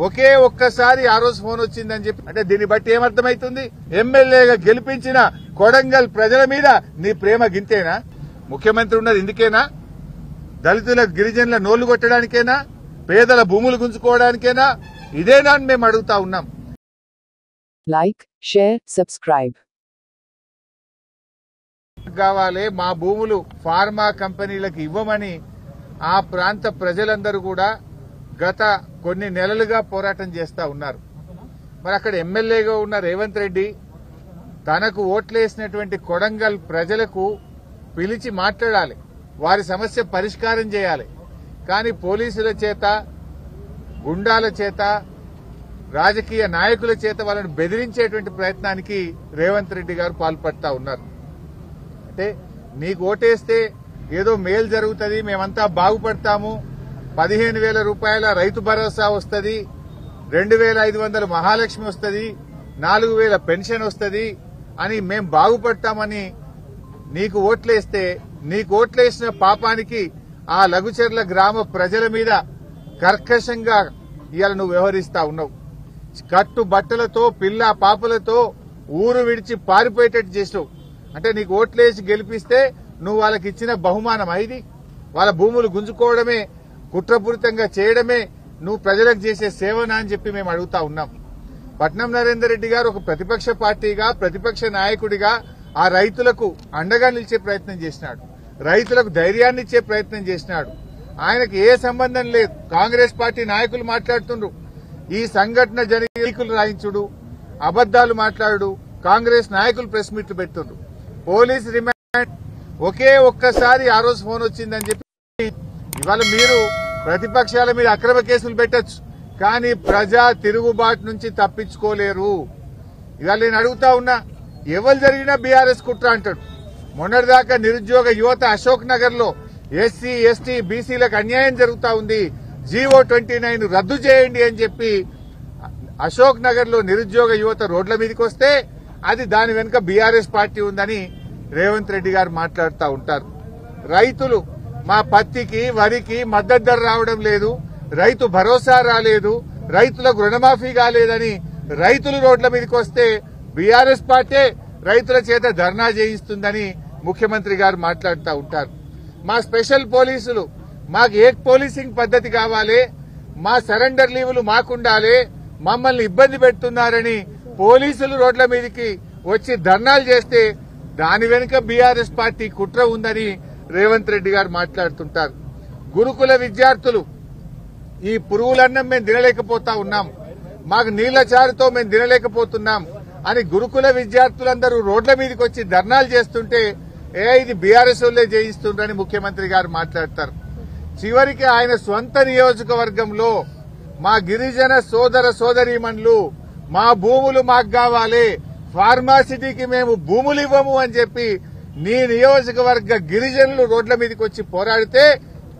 ఒకే ఒక్కసారి ఆ రోజు ఫోన్ వచ్చిందని చెప్పి అంటే దీన్ని బట్టి ఏమర్థమైతుంది? ఎమ్మెల్యేగా గెలిపించిన కొడంగల్ ప్రజల మీద నీ ప్రేమ గింతేనా? ముఖ్యమంత్రి ఉన్నది ఇందుకేనా? దళితుల గిరిజనుల నోళ్లు కొట్టడానికేనా? పేదల భూములు గుంజుకోవడానికేనా? ఇదేనా అని మేము అడుగుతా ఉన్నాం. లైక్, షేర్, సబ్స్క్రైబ్ కావాలి. మా భూములు ఫార్మా కంపెనీలకు ఇవ్వమని ఆ ప్రాంత ప్రజలందరూ కూడా గత కొన్ని నెలలుగా పోరాటం చేస్తా ఉన్నారు. మరి అక్కడ ఎమ్మెల్యేగా ఉన్న రేవంత్ రెడ్డి తనకు ఓట్లేసినటువంటి కొడంగల్ ప్రజలకు పిలిచి మాట్లాడాలి, వారి సమస్య పరిష్కారం చేయాలి. కానీ పోలీసుల చేత, గుండాల చేత, రాజకీయ నాయకుల చేత వాళ్ళని బెదిరించేటువంటి ప్రయత్నానికి రేవంత్ రెడ్డి గారు పాల్పడతా ఉన్నారు. అంటే నీకు ఓటేస్తే ఏదో మేలు జరుగుతుంది, మేమంతా బాగుపడతాము, 15,000 రూపాయల రైతు భరోసా వస్తుంది, 2,500 మహాలక్ష్మి వస్తుంది, 4,000 పెన్షన్ వస్తుంది అని మేం బాగుపడతామని నీకు ఓట్లేస్తే, నీకు ఓట్లేసిన పాపానికి ఆ లఘుచర్ల గ్రామ ప్రజల మీద కర్కశంగా ఇవాళ నువ్వు వ్యవహరిస్తా ఉన్నావు. కట్టు బట్టలతో, పిల్ల పాపలతో ఊరు విడిచి పారిపోయేటట్టు చేసావు. అంటే నీకు ఓట్లేసి గెలిపిస్తే నువ్వు వాళ్ళకి ఇచ్చిన బహుమానం ఇది? వాళ్ళ భూములు గుంజుకోవడమే, కుట్రపూరితంగా చేయడమే నువ్వు ప్రజలకు చేసే సేవనా అని చెప్పి మేము అడుగుతా ఉన్నాం. పట్నం నరేందర్ రెడ్డి గారు ఒక ప్రతిపక్ష పార్టీగా, ప్రతిపక్ష నాయకుడిగా ఆ రైతులకు అండగా నిలిచే ప్రయత్నం చేసినాడు, రైతులకు ధైర్యాన్ని ఇచ్చే ప్రయత్నం చేసినాడు. ఆయనకు ఏ సంబంధం లేదు. కాంగ్రెస్ పార్టీ నాయకులు మాట్లాడుతుండ్రు, ఈ సంఘటన జరిగికులు రాయించుడు, అబద్దాలు మాట్లాడు, కాంగ్రెస్ నాయకులు ప్రెస్ మీట్లు పెడుతుండ్రు. పోలీస్ రిమాండ్ ఒకే ఒక్కసారి ఆ రోజు ఫోన్ వచ్చిందని చెప్పి ఇవాళ మీరు ప్రతిపక్షాల మీద అక్రమ కేసులు పెట్టచ్చు, కానీ ప్రజా తిరుగుబాటు నుంచి తప్పించుకోలేరు. ఇవాళ నేను అడుగుతా ఉన్నా, ఎవరు జరిగినా బీఆర్ఎస్ కుట్ర అంటాడు. మొన్నటిదాకా నిరుద్యోగ యువత అశోక్ నగర్ లో ఎస్సీ, ఎస్టీ, బీసీలకు అన్యాయం జరుగుతా ఉంది, జీవో 29 రద్దు చేయండి అని చెప్పి అశోక్ నగర్ లో నిరుద్యోగ యువత రోడ్ల మీదకి వస్తే అది దాని వెనుక బీఆర్ఎస్ పార్టీ ఉందని రేవంత్ రెడ్డి గారు మాట్లాడుతూ ఉంటారు. రైతులు మా పత్తికి, వరికి మద్దతు ధర రావడం లేదు, రైతు భరోసా రాలేదు, రైతులకు రుణమాఫీ కాలేదని రైతులు రోడ్ల మీదకి వస్తే బీఆర్ఎస్ పార్టీ రైతుల చేత ధర్నా చేయిస్తుందని ముఖ్యమంత్రి గారు మాట్లాడుతూ ఉంటారు. మా స్పెషల్ పోలీసులు, మాకు ఏక్ పోలీసింగ్ పద్ధతి కావాలి, మా సరెండర్ లీవులు మాకుండాలి, మమ్మల్ని ఇబ్బంది పెడుతున్నారని పోలీసులు రోడ్ల మీదకి వచ్చి ధర్నాలు చేస్తే దాని వెనుక బీఆర్ఎస్ పార్టీ కుట్ర ఉందని రేవంత్ రెడ్డి గారు మాట్లాడుతుంటారు. గురుకుల విద్యార్థులు ఈ పురుగులన్నం మేము తినలేకపోతా ఉన్నాం, మాకు నీళ్ల చారుతో మేము తినలేకపోతున్నాం అని గురుకుల విద్యార్థులందరూ రోడ్ల మీదకి వచ్చి ధర్నాలు చేస్తుంటే ఇది బీఆర్ఎస్ వాళ్ళే చేయిస్తుండ్రని ముఖ్యమంత్రి గారు మాట్లాడతారు. చివరికి ఆయన స్వంత నియోజకవర్గంలో మా గిరిజన సోదర సోదరీమణులు మా భూములు మాకు కావాలి, ఫార్మాసిటీకి మేము భూములు ఇవ్వము అని చెప్పి నీ నియోజకవర్గ గిరిజనులు రోడ్ల మీదకి వచ్చి పోరాడితే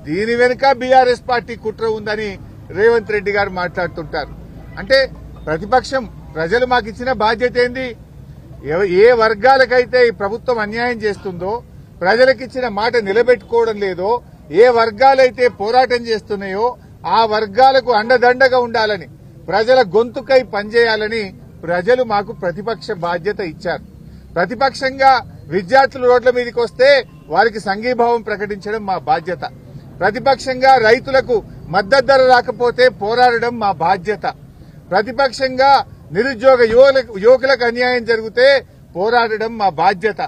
దీని వెనుక బీఆర్ఎస్ పార్టీ కుట్ర ఉందని రేవంత్ రెడ్డి గారు మాట్లాడుతుంటారు. అంటే ప్రతిపక్షం, ప్రజలు మాకు ఇచ్చిన బాధ్యత ఏంది? ఏ వర్గాలకైతే ఈ ప్రభుత్వం అన్యాయం చేస్తుందో, ప్రజలకిచ్చిన మాట నిలబెట్టుకోవడం లేదో, ఏ వర్గాలైతే పోరాటం చేస్తున్నాయో ఆ వర్గాలకు అండదండగా ఉండాలని, ప్రజల గొంతుకై పనిచేయాలని ప్రజలు మాకు ప్రతిపక్ష బాధ్యత ఇచ్చారు. ప్రతిపక్షంగా విద్యార్థులు రోడ్ల మీదకి వస్తే వారికి సంఘీభావం ప్రకటించడం మా బాధ్యత. ప్రతిపక్షంగా రైతులకు మద్దతు ధర రాకపోతే పోరాడడం మా బాధ్యత. ప్రతిపక్షంగా నిరుద్యోగ యువకులకు అన్యాయం జరిగితే పోరాడడం మా బాధ్యత.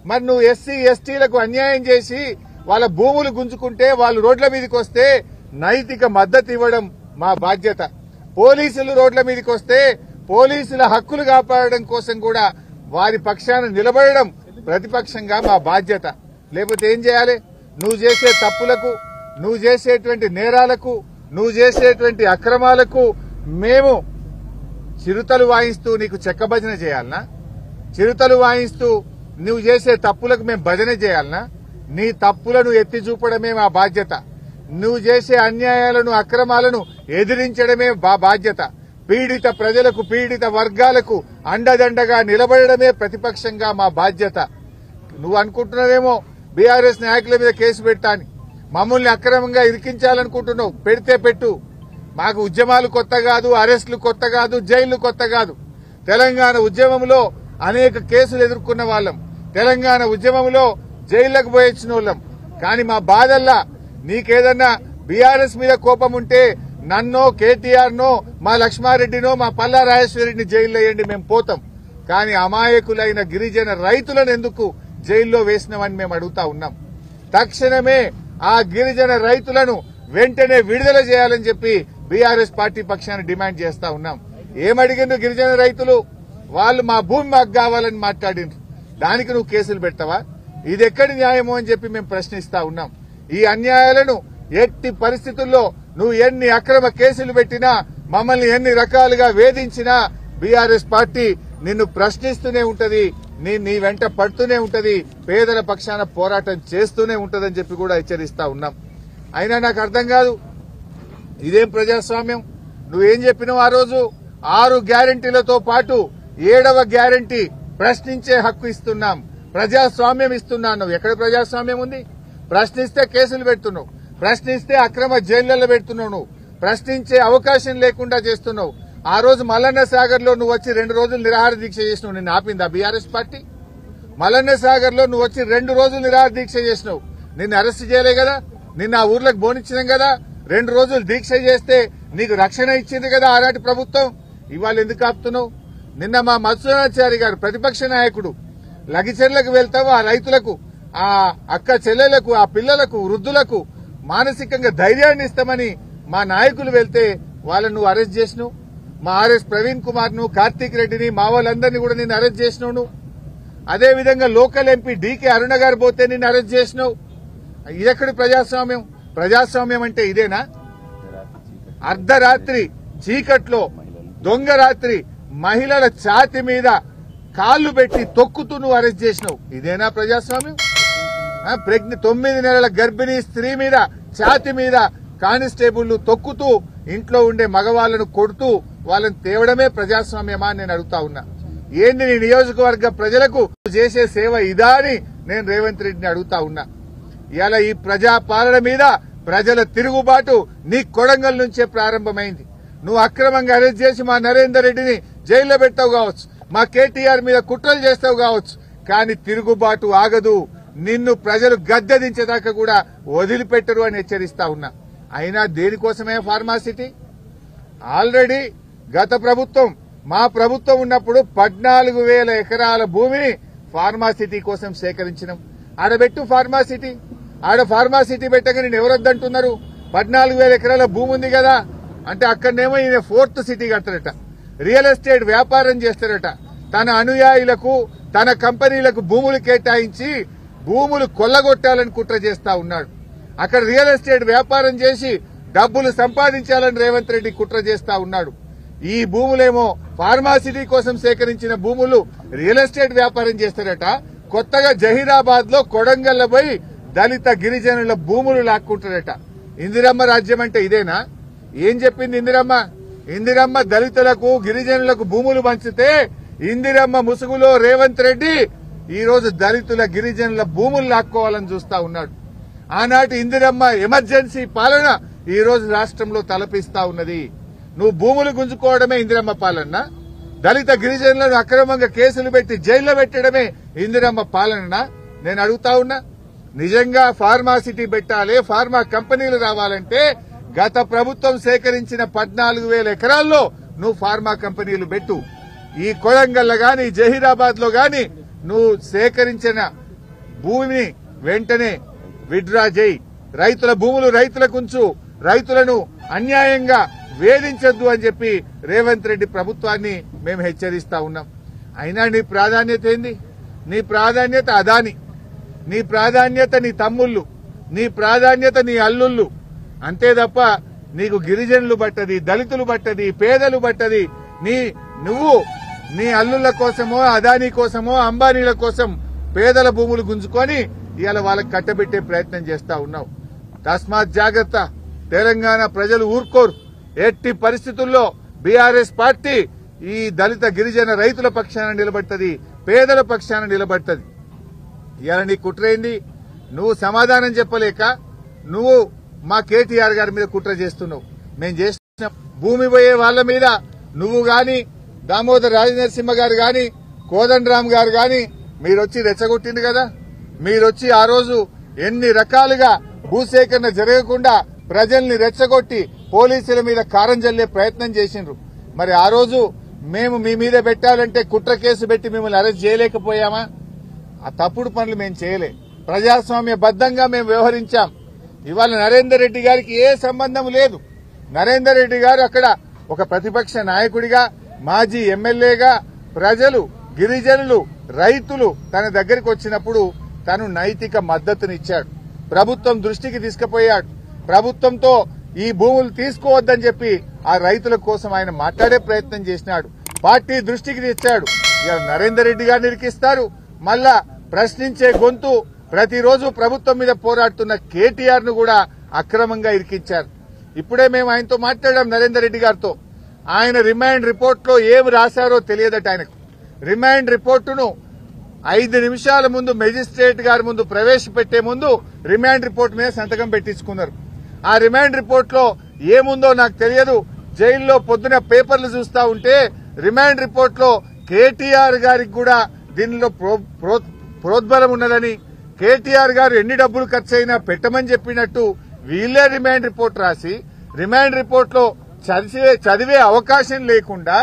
మరి నువ్వు ఎస్సీ, ఎస్టీలకు అన్యాయం చేసి వాళ్ళ భూములు గుంజుకుంటే వాళ్ళు రోడ్ల మీదకి వస్తే నైతిక మద్దతు ఇవ్వడం మా బాధ్యత. పోలీసులు రోడ్ల మీదకి వస్తే పోలీసుల హక్కులు కాపాడడం కోసం కూడా వారి పక్షాన నిలబడడం ప్రతిపక్షంగా మా బాధ్యత. లేకపోతే ఏం చేయాలి? నువ్వు చేసే తప్పులకు, నువ్వు చేసేటువంటి నేరాలకు, నువ్వు చేసేటువంటి అక్రమాలకు మేము చిరుతలు వాయిస్తూ నీకు చెక్క భజన చేయాలనా? చిరుతలు వాయిస్తూ నువ్వు చేసే తప్పులకు మేము భజన చేయాలనా? నీ తప్పులను ఎత్తి చూపడమే మా బాధ్యత. నువ్వు చేసే అన్యాయాలను, అక్రమాలను ఎదిరించడమే మా బాధ్యత. పీడిత ప్రజలకు, పీడిత వర్గాలకు అండదండగా నిలబడడమే ప్రతిపక్షంగా మా బాధ్యత. నువ్వు అనుకుంటున్నావేమో బీఆర్ఎస్ నాయకుల మీద కేసు పెట్టాని, మమ్మల్ని అక్రమంగా ఇరికించాలనుకుంటున్నావు. పెడితే పెట్టు, మాకు ఉద్యమాలు కొత్త కాదు, అరెస్టులు కొత్త కాదు, జైళ్లు కొత్త కాదు. తెలంగాణ ఉద్యమంలో అనేక కేసులు ఎదుర్కొన్న వాళ్ళం. తెలంగాణ ఉద్యమంలో జైళ్లకు పోయొచ్చిన వాళ్ళం. కానీ మా బాధల్లా నీకేదన్నా బీఆర్ఎస్ మీద కోపం ఉంటే నన్నో, కేటీఆర్ నో, మా లక్ష్మారెడ్డినో, మా పల్లా రాజేశ్వరరెడ్డిని జైల్లో వేయండి, మేము పోతాం. కానీ అమాయకులైన గిరిజన రైతులను ఎందుకు జైల్లో వేసినామని మేము అడుగుతా ఉన్నాం. తక్షణమే ఆ గిరిజన రైతులను వెంటనే విడుదల చేయాలని చెప్పి బీఆర్ఎస్ పార్టీ పక్షాన డిమాండ్ చేస్తా ఉన్నాం. ఏమడిగిండు గిరిజన రైతులు? వాళ్ళు మా భూమి మాకు కావాలని మాట్లాడిండ్రు. దానికి నువ్వు కేసులు పెడతావా? ఇది ఎక్కడి న్యాయమో అని చెప్పి మేము ప్రశ్నిస్తా ఉన్నాం. ఈ అన్యాయాలను ఎట్టి పరిస్థితుల్లో నువ్వు ఎన్ని అక్రమ కేసులు పెట్టినా, మమ్మల్ని ఎన్ని రకాలుగా వేధించినా బీఆర్ఎస్ పార్టీ నిన్ను ప్రశ్నిస్తూనే ఉంటది, నీ వెంట పడుతూనే ఉంటది, పేదల పక్షాన పోరాటం చేస్తూనే ఉంటదని చెప్పి కూడా హెచ్చరిస్తా ఉన్నాం. అయినా నాకు అర్థం కాదు, ఇదేం ప్రజాస్వామ్యం? నువ్వేం చెప్పినావు ఆ రోజు? 6 గ్యారంటీలతో పాటు 7వ గ్యారంటీ ప్రశ్నించే హక్కు ఇస్తున్నాం, ప్రజాస్వామ్యం ఇస్తున్నాను. ఎక్కడ ప్రజాస్వామ్యం ఉంది? ప్రశ్నిస్తే కేసులు పెడుతున్నావు, ప్రశ్నిస్తే అక్రమ జైళ్లలో పెడుతున్నావు, నువ్వు ప్రశ్నించే అవకాశం లేకుండా చేస్తున్నావు. ఆ రోజు మల్లన్న సాగర్ లో నువ్వు వచ్చి 2 రోజులు నిరాహార దీక్ష చేసినావు. నిన్ను ఆపిందా బీఆర్ఎస్ పార్టీ? మల్లన్న సాగర్ లో నువ్వు వచ్చి 2 రోజులు నిరాహార దీక్ష చేసినావు. నిన్ను అరెస్ట్ చేయలే కదా, నిన్ను ఆ ఊర్లకు బోనిచ్చినాం కదా. 2 రోజులు దీక్ష చేస్తే నీకు రక్షణ ఇచ్చింది కదా ఆనాటి ప్రభుత్వం. ఇవాళ ఎందుకు ఆపుతున్నావు? నిన్న మా మత్స్యనాచారి గారు ప్రతిపక్ష నాయకుడు లగిచెర్లకు వెళ్తావు, ఆ రైతులకు, ఆ అక్క చెల్లెలకు, ఆ పిల్లలకు, వృద్ధులకు మానసికంగా ధైర్యాన్ని ఇస్తామని మా నాయకులు వెళ్తే వాళ్ళను నువ్వు అరెస్ట్ చేసినావు. మా ఆర్ఎస్ ప్రవీణ్ కుమార్ ను, కార్తీక్ రెడ్డిని, మా వాళ్ళందరినీ కూడా నిన్ను అరెస్ట్ చేసినావు. అదేవిధంగా లోకల్ ఎంపీ డీకే అరుణ గారు పోతే నిన్ను అరెస్ట్ చేసినావు. ఇదెక్కడి ప్రజాస్వామ్యం? ప్రజాస్వామ్యం అంటే ఇదేనా? అర్ధరాత్రి చీకట్లో దొంగ రాత్రి మహిళల ఛాతి మీద కాళ్లు పెట్టి తొక్కుతూ నువ్వు అరెస్ట్ చేసినావు. ఇదేనా ప్రజాస్వామ్యం? 9 నెలల గర్భిణీ స్త్రీ మీద ఛాతి మీద కానిస్టేబుళ్లు తొక్కుతూ ఇంట్లో ఉండే మగవాళ్లను కొడుతూ వాళ్ళని తేవడమే ప్రజాస్వామ్యమా అని నేను అడుగుతా ఉన్నా. ఏంది నీ నియోజకవర్గ ప్రజలకు చేసే సేవ ఇదా అని నేను రేవంత్ రెడ్డిని అడుగుతా ఉన్నా. ఇవాళ ఈ ప్రజా పాలన మీద ప్రజల తిరుగుబాటు నీ కొడంగల్ నుంచే ప్రారంభమైంది. నువ్వు అక్రమంగా అరెస్ట్ చేసి మా నరేందర్ రెడ్డిని జైల్లో పెట్టావు కావచ్చు, మా కేటీఆర్ మీద కుట్రలు చేస్తావు కావచ్చు, కానీ తిరుగుబాటు ఆగదు. నిన్ను ప్రజలు గద్దెదించేదాకా కూడా వదిలిపెట్టరు అని హెచ్చరిస్తా ఉన్నా. అయినా దేనికోసమే ఫార్మాసిటీ? ఆల్రెడీ గత ప్రభుత్వం, మా ప్రభుత్వం ఉన్నప్పుడు 14,000 ఎకరాల భూమిని ఫార్మాసిటీ కోసం సేకరించినాం. ఆడబెట్టు ఫార్మాసిటీ. ఆడ ఫార్మాసిటీ పెట్టగా నేను ఎవరొద్దంటున్నారు? 14,000 ఎకరాల భూమి ఉంది కదా అంటే అక్కడనేమో ఈయన 4th సిటీ కడతారట, రియల్ ఎస్టేట్ వ్యాపారం చేస్తారట, తన అనుయాయులకు, తన కంపెనీలకు భూములు కేటాయించి భూములు కొల్లగొట్టాలని కుట్ర చేస్తా ఉన్నాడు. అక్కడ రియల్ ఎస్టేట్ వ్యాపారం చేసి డబ్బులు సంపాదించాలని రేవంత్ రెడ్డి కుట్ర చేస్తా ఉన్నాడు. ఈ భూములేమో ఫార్మాసిటీ కోసం సేకరించిన భూములు రియల్ ఎస్టేట్ వ్యాపారం చేస్తారట. కొత్తగా జహీరాబాద్ లో కొడంగల్ల పోయి దళిత గిరిజనుల భూములు లాక్కుంటారట. ఇందిరమ్మ రాజ్యం అంటే ఇదేనా? ఏం చెప్పింది ఇందిరమ్మ? ఇందిరమ్మ దళితులకు, గిరిజనులకు భూములు పంచితే ఇందిరమ్మ ముసుగులో రేవంత్ రెడ్డి ఈ రోజు దళితుల, గిరిజనుల భూములు లాక్కోవాలని చూస్తా ఉన్నాడు. ఆనాటి ఇందిరమ్మ ఎమర్జెన్సీ పాలన ఈ రోజు రాష్ట్రంలో తలపిస్తా ఉన్నది. నువ్వు భూములు గుంజుకోవడమే ఇందిరమ్మ పాలన? దళిత గిరిజనులను అక్రమంగా కేసులు పెట్టి జైల్లో పెట్టడమే ఇందిరమ్మ పాలన? నేను అడుగుతా ఉన్నా. నిజంగా ఫార్మాసిటీ పెట్టాలి, ఫార్మా కంపెనీలు రావాలంటే గత ప్రభుత్వం సేకరించిన 14,000 ఎకరాల్లో నువ్వు ఫార్మా కంపెనీలు పెట్టు. ఈ కొడంగల్ గాని, జహీరాబాద్ లో గాని నువ్వు సేకరించిన భూమిని వెంటనే విత్డ్రా చేయి. రైతుల భూములు రైతులకు ఉంచు. రైతులను అన్యాయంగా వేధించొద్దు అని చెప్పి రేవంత్ రెడ్డి ప్రభుత్వాన్ని మేము హెచ్చరిస్తా ఉన్నాం. అయినా నీ ప్రాధాన్యత ఏంది? నీ ప్రాధాన్యత అదాని, నీ ప్రాధాన్యత నీ తమ్ముళ్ళు, నీ ప్రాధాన్యత నీ అల్లుళ్ళు. అంతే తప్ప నీకు గిరిజనులు పట్టది, దళితులు పట్టది, పేదలు పట్టది. నువ్వు నీ అల్లుళ్ల కోసమో, అదానీ కోసమో, అంబానీల కోసం పేదల భూములు గుంజుకొని ఇవాళ వాళ్ళకి కట్టబెట్టే ప్రయత్నం చేస్తా ఉన్నావు. తస్మాత్ జాగ్రత్త. తెలంగాణ ప్రజలు ఊరుకోరు. ఎట్టి పరిస్థితుల్లో బీఆర్ఎస్ పార్టీ ఈ దళిత గిరిజన రైతుల పక్షాన నిలబడుతుంది, పేదల పక్షాన నిలబడుతుంది. ఇవాళ నీ కుట్రేంది? నువ్వు సమాధానం చెప్పలేక నువ్వు మా కేటీఆర్ గారి మీద కుట్ర చేస్తున్నావు. మేము భూమి పోయే వాళ్ళ మీద నువ్వు గాని దామోదర్ రాజనరసింహ గారు గాని కోదండరామ్ గారు గాని మీరొచ్చి రెచ్చగొట్టింది కదా. మీరొచ్చి ఆ రోజు ఎన్ని రకాలుగా భూసేకరణ జరగకుండా ప్రజల్ని రెచ్చగొట్టి పోలీసుల మీద కారం జల్లే ప్రయత్నం చేసిండ్రు. మరి ఆ రోజు మేము మీ మీద పెట్టాలంటే కుట్ర కేసు పెట్టి మిమ్మల్ని అరెస్ట్ చేయలేకపోయామా? ఆ తప్పుడు పనులు మేము చేయలే. ప్రజాస్వామ్య బద్దంగా మేము వ్యవహరించాం. ఇవాళ నరేందర్ రెడ్డి గారికి ఏ సంబంధం లేదు. నరేందర్ రెడ్డి గారు అక్కడ ఒక ప్రతిపక్ష నాయకుడిగా, మాజీ ఎమ్మెల్యేగా ప్రజలు, గిరిజనులు, రైతులు తన దగ్గరికి వచ్చినప్పుడు తను నైతిక మద్దతునిచ్చాడు. ప్రభుత్వం దృష్టికి తీసుకుపోయాడు. ప్రభుత్వంతో ఈ భూములు తీసుకోవద్దని చెప్పి ఆ రైతుల కోసం ఆయన మాట్లాడే ప్రయత్నం చేసినాడు. పార్టీ దృష్టికి తెచ్చాడు. ఇక నరేందర్ రెడ్డి గారిని ఇరికిస్తారు. మళ్ళా ప్రశ్నించే గొంతు ప్రతిరోజు ప్రభుత్వం మీద పోరాడుతున్న కేటీఆర్ ను కూడా అక్రమంగా ఇరికించారు. ఇప్పుడే మేము ఆయనతో మాట్లాడాం, నరేందర్ రెడ్డి గారితో. ఆయన రిమాండ్ రిపోర్ట్ లో ఏమి రాశారో తెలియదట ఆయనకు. రిమాండ్ రిపోర్టును 5 నిమిషాల ముందు మెజిస్ట్రేట్ గారి ముందు ప్రవేశపెట్టే ముందు రిమాండ్ రిపోర్ట్ మీద సంతకం పెట్టించుకున్నారు. ఆ రిమాండ్ రిపోర్ట్ లో ఏముందో నాకు తెలియదు. జైల్లో పొద్దున పేపర్లు చూస్తా ఉంటే రిమాండ్ రిపోర్ట్ లో కేటీఆర్ గారికి కూడా దీనిలో ప్రోద్బలం ఉన్నదని, కేటీఆర్ గారు ఎన్ని డబ్బులు ఖర్చు అయినా పెట్టమని చెప్పినట్టు వీళ్లే రిమాండ్ రిపోర్ట్ రాసి రిమాండ్ రిపోర్ట్ లో చదివే అవకాశం లేకుండా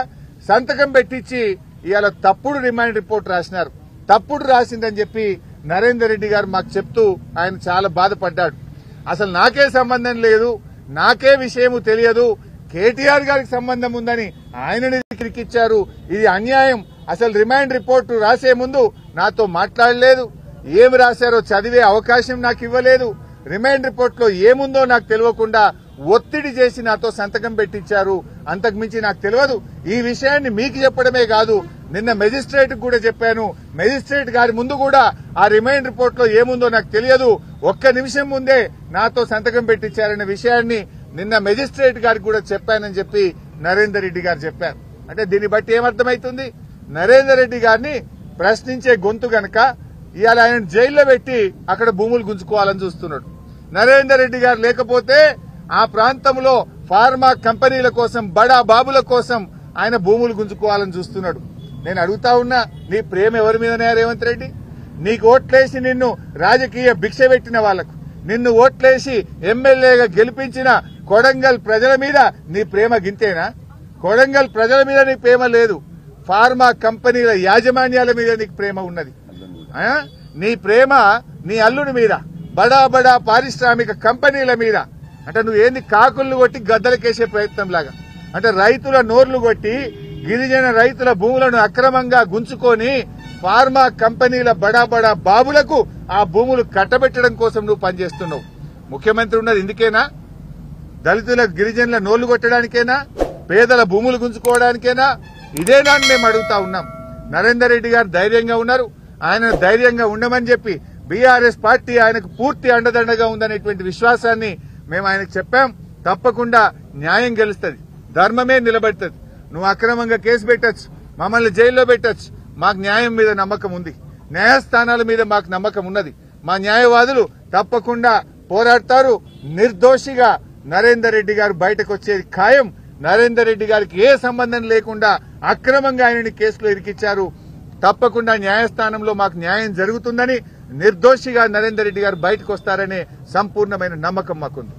సంతకం పెట్టించి ఇవాళ తప్పుడు రిమాండ్ రిపోర్ట్ రాసినారు. తప్పుడు రాసిందని చెప్పి నరేందర్ రెడ్డి గారు మాకు చెప్తూ ఆయన చాలా బాధపడ్డాడు. అసలు నాకే సంబంధం లేదు, నాకే విషయము తెలియదు, కేటీఆర్ గారికి సంబంధం ఉందని ఆయనని ఇరికిచ్చారు. ఇది అన్యాయం. అసలు రిమాండ్ రిపోర్టు రాసే ముందు నాతో మాట్లాడలేదు, ఏమి రాశారో చదివే అవకాశం నాకు ఇవ్వలేదు, రిమాండ్ రిపోర్ట్ లో ఏముందో నాకు తెలియకుండా ఒత్తిడి చేసి నాతో సంతకం పెట్టించారు. అంతకుమించి నాకు తెలియదు. ఈ విషయాన్ని మీకు చెప్పడమే కాదు, నిన్న మెజిస్ట్రేట్ కూడా చెప్పాను. మెజిస్ట్రేట్ గారి ముందు కూడా ఆ రిమాండ్ రిపోర్ట్ లో ఏముందో నాకు తెలియదు, ఒక్క నిమిషం ముందే నాతో సంతకం పెట్టించారనే విషయాన్ని నిన్న మెజిస్ట్రేట్ గారికి కూడా చెప్పానని చెప్పి నరేందర్ రెడ్డి గారు చెప్పారు. అంటే దీన్ని బట్టి ఏమర్థమవుతుంది? నరేందర్ రెడ్డి గారిని ప్రశ్నించే గొంతు గనక ఇవాళ ఆయన జైల్లో పెట్టి అక్కడ భూములు గుంజుకోవాలని చూస్తున్నాడు. నరేందర్ రెడ్డి గారు లేకపోతే ఆ ప్రాంతంలో ఫార్మా కంపెనీల కోసం, బడా బాబుల కోసం ఆయన భూములు గుంజుకోవాలని చూస్తున్నాడు. నేను అడుగుతా ఉన్నా, నీ ప్రేమ ఎవరి మీదనే రేవంత్ రెడ్డి? నీకు ఓట్లేసి నిన్ను రాజకీయ భిక్ష పెట్టిన వాళ్లకు, నిన్ను ఓట్లేసి ఎమ్మెల్యేగా గెలిపించిన కొడంగల్ ప్రజల మీద నీ ప్రేమ గింతేనా? కొడంగల్ ప్రజల మీద నీకు ప్రేమ లేదు, ఫార్మా కంపెనీల యాజమాన్యాల మీద నీకు ప్రేమ ఉన్నది. నీ ప్రేమ నీ అల్లుడి మీద, బడా బడా పారిశ్రామిక కంపెనీల మీద. అంటే నువ్వేంది కాకులను కొట్టి గద్దలకేసే ప్రయత్నం లాగా, అంటే రైతుల నోర్లు కొట్టి గిరిజన రైతుల భూములను అక్రమంగా గుంజుకొని ఫార్మా కంపెనీల బడా బడా బాబులకు ఆ భూములు కట్టబెట్టడం కోసం నువ్వు పనిచేస్తున్నావు. ముఖ్యమంత్రి ఉన్నది ఇందుకేనా? దళితుల గిరిజనుల నోళ్లు కొట్టడానికేనా? పేదల భూములు గుంజుకోవడానికేనా? ఇదేనా అని మేము అడుగుతా ఉన్నాం. నరేందర్ రెడ్డి గారు ధైర్యంగా ఉన్నారు. ఆయన ధైర్యంగా ఉండమని చెప్పి బీఆర్ఎస్ పార్టీ ఆయనకు పూర్తి అండదండగా ఉందనేటువంటి విశ్వాసాన్ని మేము ఆయనకు చెప్పాం. తప్పకుండా న్యాయం గెలుస్తుంది, ధర్మమే నిలబడుతుంది. నువ్వు అక్రమంగా కేసు పెట్టచ్చు, మమ్మల్ని జైల్లో పెట్టచ్చు, మాకు న్యాయం మీద నమ్మకం ఉంది, న్యాయస్థానాల మీద మాకు నమ్మకం ఉన్నది. మా న్యాయవాదులు తప్పకుండా పోరాడతారు. నిర్దోషిగా నరేందర్ రెడ్డి గారు బయటకు వచ్చేది ఖాయం. నరేందర్ రెడ్డి గారికి ఏ సంబంధం లేకుండా అక్రమంగా ఆయనని కేసులో ఇరికిచ్చారు. తప్పకుండా న్యాయస్థానంలో మాకు న్యాయం జరుగుతుందని, నిర్దోషిగా నరేందర్ రెడ్డి గారు బయటకు వస్తారనే సంపూర్ణమైన నమ్మకం మాకుంది.